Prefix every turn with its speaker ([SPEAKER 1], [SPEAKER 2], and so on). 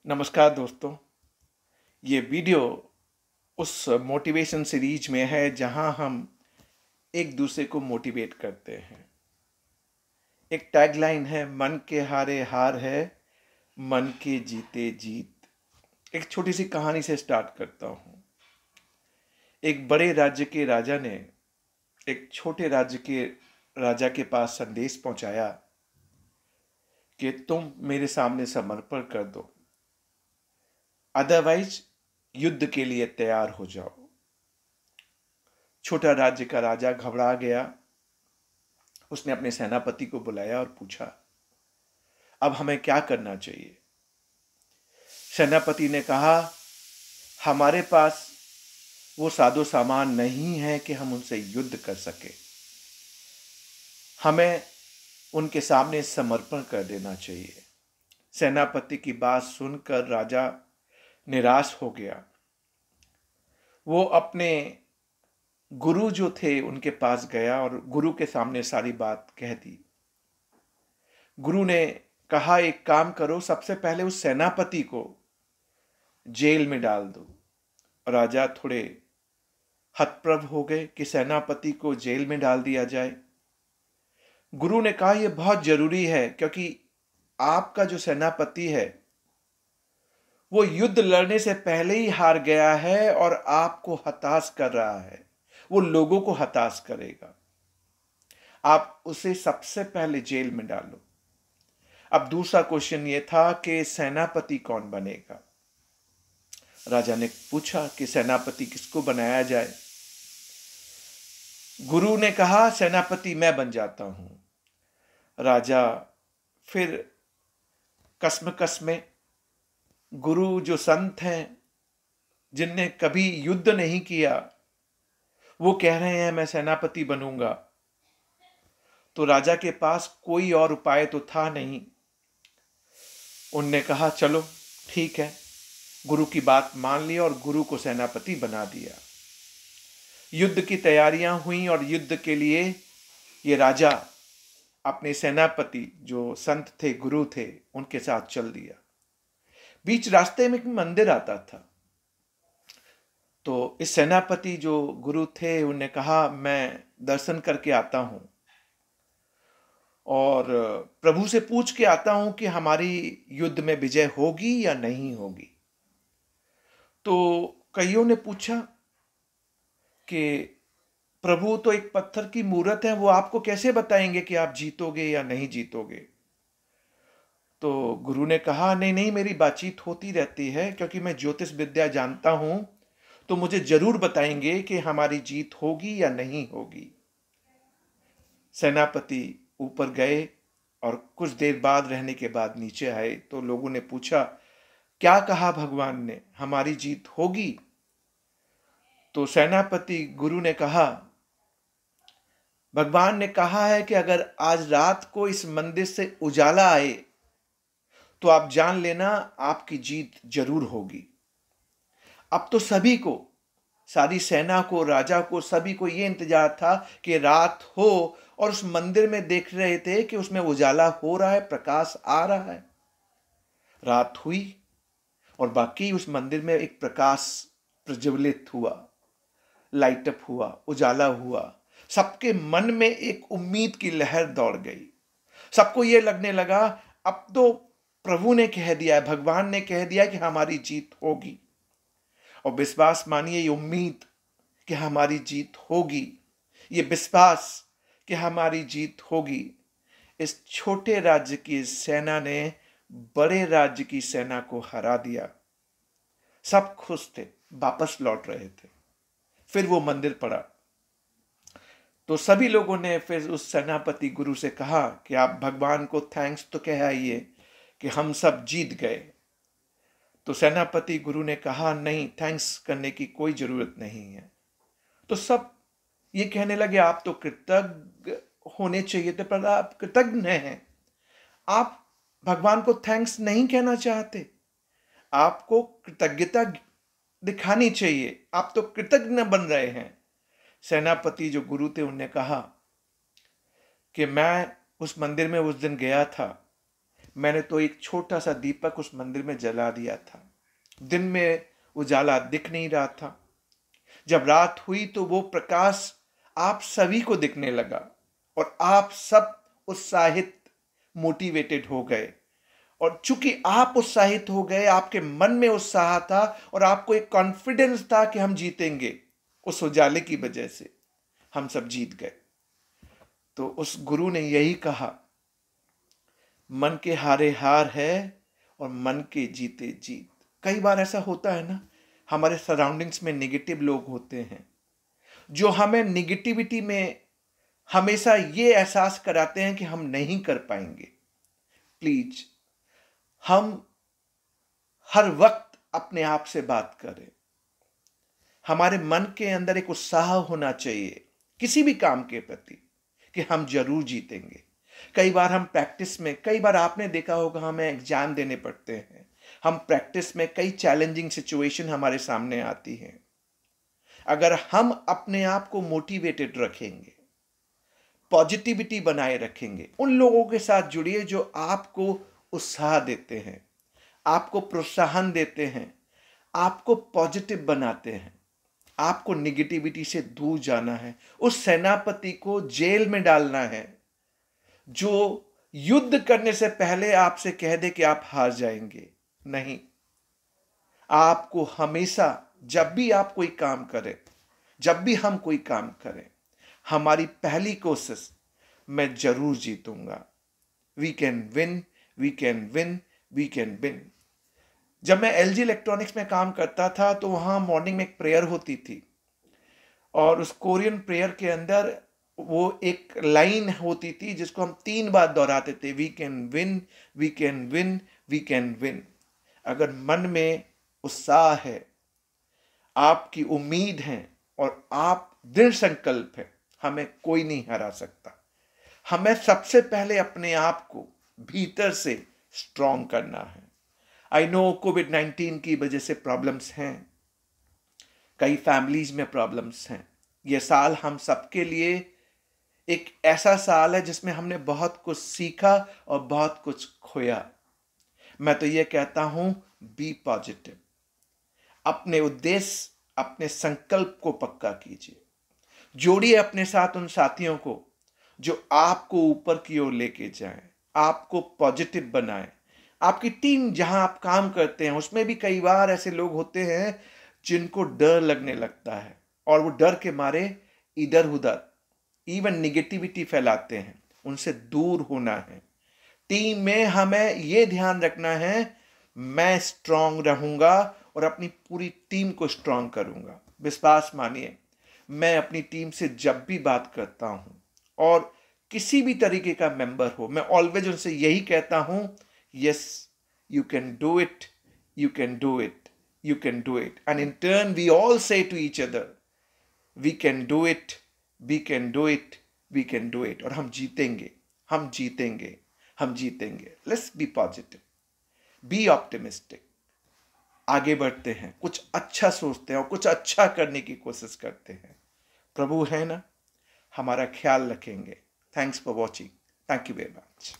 [SPEAKER 1] नमस्कार दोस्तों। ये वीडियो उस मोटिवेशन सीरीज में है जहां हम एक दूसरे को मोटिवेट करते हैं। एक टैगलाइन है, मन के हारे हार है, मन के जीते जीत। एक छोटी सी कहानी से स्टार्ट करता हूं। एक बड़े राज्य के राजा ने एक छोटे राज्य के राजा के पास संदेश पहुंचाया कि तुम मेरे सामने समर्पण कर दो, अदरवाइज युद्ध के लिए तैयार हो जाओ। छोटा राज्य का राजा घबरा गया। उसने अपने सेनापति को बुलाया और पूछा, अब हमें क्या करना चाहिए। सेनापति ने कहा, हमारे पास वो साजो सामान नहीं है कि हम उनसे युद्ध कर सके। हमें उनके सामने समर्पण कर देना चाहिए। सेनापति की बात सुनकर राजा निराश हो गया। वो अपने गुरु जो थे उनके पास गया और गुरु के सामने सारी बात कह दी। गुरु ने कहा, एक काम करो, सबसे पहले उस सेनापति को जेल में डाल दो। राजा थोड़े हतप्रभ हो गए कि सेनापति को जेल में डाल दिया जाए। गुरु ने कहा, यह बहुत जरूरी है क्योंकि आपका जो सेनापति है वो युद्ध लड़ने से पहले ही हार गया है और आपको हताश कर रहा है। वो लोगों को हताश करेगा। आप उसे सबसे पहले जेल में डालो। अब दूसरा क्वेश्चन ये था कि सेनापति कौन बनेगा। राजा ने पूछा कि सेनापति किसको बनाया जाए। गुरु ने कहा, सेनापति मैं बन जाता हूं। राजा फिर कसम में गुरु जो संत हैं जिनने कभी युद्ध नहीं किया, वो कह रहे हैं मैं सेनापति बनूंगा। तो राजा के पास कोई और उपाय तो था नहीं। उनने कहा, चलो ठीक है। गुरु की बात मान ली और गुरु को सेनापति बना दिया। युद्ध की तैयारियां हुई और युद्ध के लिए ये राजा अपने सेनापति जो संत थे, गुरु थे, उनके साथ चल दिया। बीच रास्ते में एक मंदिर आता था। तो इस सेनापति जो गुरु थे उन्होंने कहा, मैं दर्शन करके आता हूं और प्रभु से पूछ के आता हूं कि हमारी युद्ध में विजय होगी या नहीं होगी। तो कईयों ने पूछा कि प्रभु तो एक पत्थर की मूर्त है, वो आपको कैसे बताएंगे कि आप जीतोगे या नहीं जीतोगे। तो गुरु ने कहा, नहीं नहीं, मेरी बातचीत होती रहती है क्योंकि मैं ज्योतिष विद्या जानता हूं, तो मुझे जरूर बताएंगे कि हमारी जीत होगी या नहीं होगी। सेनापति ऊपर गए और कुछ देर बाद रहने के बाद नीचे आए तो लोगों ने पूछा, क्या कहा भगवान ने, हमारी जीत होगी। तो सेनापति गुरु ने कहा, भगवान ने कहा है कि अगर आज रात को इस मंदिर से उजाला आए तो आप जान लेना आपकी जीत जरूर होगी। अब तो सभी को, सारी सेना को, राजा को, सभी को यह इंतजार था कि रात हो और उस मंदिर में देख रहे थे कि उसमें उजाला हो रहा है, प्रकाश आ रहा है। रात हुई और बाकी उस मंदिर में एक प्रकाश प्रज्वलित हुआ, लाइट अप हुआ, उजाला हुआ। सबके मन में एक उम्मीद की लहर दौड़ गई। सबको यह लगने लगा, अब तो प्रभु ने कह दिया है, भगवान ने कह दिया कि हमारी जीत होगी। और विश्वास मानिए, ये उम्मीद कि हमारी जीत होगी, ये विश्वास कि हमारी जीत होगी, इस छोटे राज्य की सेना ने बड़े राज्य की सेना को हरा दिया। सब खुश थे, वापस लौट रहे थे। फिर वो मंदिर पड़ा तो सभी लोगों ने फिर उस सेनापति गुरु से कहा कि आप भगवान को थैंक्स तो कहिए कि हम सब जीत गए। तो सेनापति गुरु ने कहा, नहीं, थैंक्स करने की कोई जरूरत नहीं है। तो सब ये कहने लगे, आप तो कृतज्ञ होने चाहिए थे, पर आप कृतज्ञ हैं। आप भगवान को थैंक्स नहीं कहना चाहते, आपको कृतज्ञता दिखानी चाहिए, आप तो कृतज्ञ बन रहे हैं। सेनापति जो गुरु थे उन्होंने कहा कि मैं उस मंदिर में उस दिन गया था, मैंने तो एक छोटा सा दीपक उस मंदिर में जला दिया था। दिन में उजाला दिख नहीं रहा था। जब रात हुई तो वो प्रकाश आप सभी को दिखने लगा और आप सब उत्साहित, मोटिवेटेड हो गए। और चूंकि आप उत्साहित हो गए, आपके मन में उत्साह था और आपको एक कॉन्फिडेंस था कि हम जीतेंगे, उस उजाले की वजह से हम सब जीत गए। तो उस गुरु ने यही कहा, मन के हारे हार है और मन के जीते जीत। कई बार ऐसा होता है ना, हमारे सराउंडिंग्स में नेगेटिव लोग होते हैं जो हमें निगेटिविटी में हमेशा ये एहसास कराते हैं कि हम नहीं कर पाएंगे। प्लीज हम हर वक्त अपने आप से बात करें। हमारे मन के अंदर एक उत्साह होना चाहिए किसी भी काम के प्रति कि हम जरूर जीतेंगे। कई बार हम प्रैक्टिस में, कई बार आपने देखा होगा हमें एग्जाम देने पड़ते हैं, हम प्रैक्टिस में कई चैलेंजिंग सिचुएशन हमारे सामने आती हैं। अगर हम अपने आप को मोटिवेटेड रखेंगे, पॉजिटिविटी बनाए रखेंगे, उन लोगों के साथ जुड़िए जो आपको उत्साह देते हैं, आपको प्रोत्साहन देते हैं, आपको पॉजिटिव बनाते हैं। आपको निगेटिविटी से दूर जाना है। उस सेनापति को जेल में डालना है जो युद्ध करने से पहले आपसे कह दे कि आप हार जाएंगे। नहीं, आपको हमेशा जब भी आप कोई काम करें, जब भी हम कोई काम करें, हमारी पहली कोशिश, मैं जरूर जीतूंगा। We can win, we can win, we can win. जब मैं एलजी इलेक्ट्रॉनिक्स में काम करता था तो वहां मॉर्निंग में एक प्रेयर होती थी और उस कोरियन प्रेयर के अंदर वो एक लाइन होती थी जिसको हम 3 बार दोहराते थे, we can win, we can win, we can win. अगर मन में उत्साह है, आपकी उम्मीद है और आप दृढ़ संकल्प है, हमें कोई नहीं हरा सकता। हमें सबसे पहले अपने आप को भीतर से स्ट्रांग करना है। आई नो कोविड-19 की वजह से प्रॉब्लम्स हैं, कई फैमिलीज में प्रॉब्लम्स हैं। यह साल हम सबके लिए एक ऐसा साल है जिसमें हमने बहुत कुछ सीखा और बहुत कुछ खोया। मैं तो यह कहता हूं, बी पॉजिटिव। अपने उद्देश्य, अपने संकल्प को पक्का कीजिए। जोड़िए अपने साथ उन साथियों को जो आपको ऊपर की ओर लेके जाएं, आपको पॉजिटिव बनाएं। आपकी टीम जहां आप काम करते हैं उसमें भी कई बार ऐसे लोग होते हैं जिनको डर लगने लगता है और वो डर के मारे इधर उधर इवन निगेटिविटी फैलाते हैं। उनसे दूर होना है। टीम में हमें यह ध्यान रखना है, मैं स्ट्रांग रहूंगा और अपनी पूरी टीम को स्ट्रांग करूंगा। विश्वास मानिए, मैं अपनी टीम से जब भी बात करता हूं और किसी भी तरीके का मेंबर हो, मैं ऑलवेज उनसे यही कहता हूं, yes you can do it, you can do it, you can do it. And in turn we all say to each other, we can do it, we can do it, we can do it. और हम जीतेंगे, हम जीतेंगे, हम जीतेंगे। Let's be positive, be optimistic. आगे बढ़ते हैं, कुछ अच्छा सोचते हैं और कुछ अच्छा करने की कोशिश करते हैं। प्रभु है ना, हमारा ख्याल रखेंगे। Thanks for watching. Thank you very much.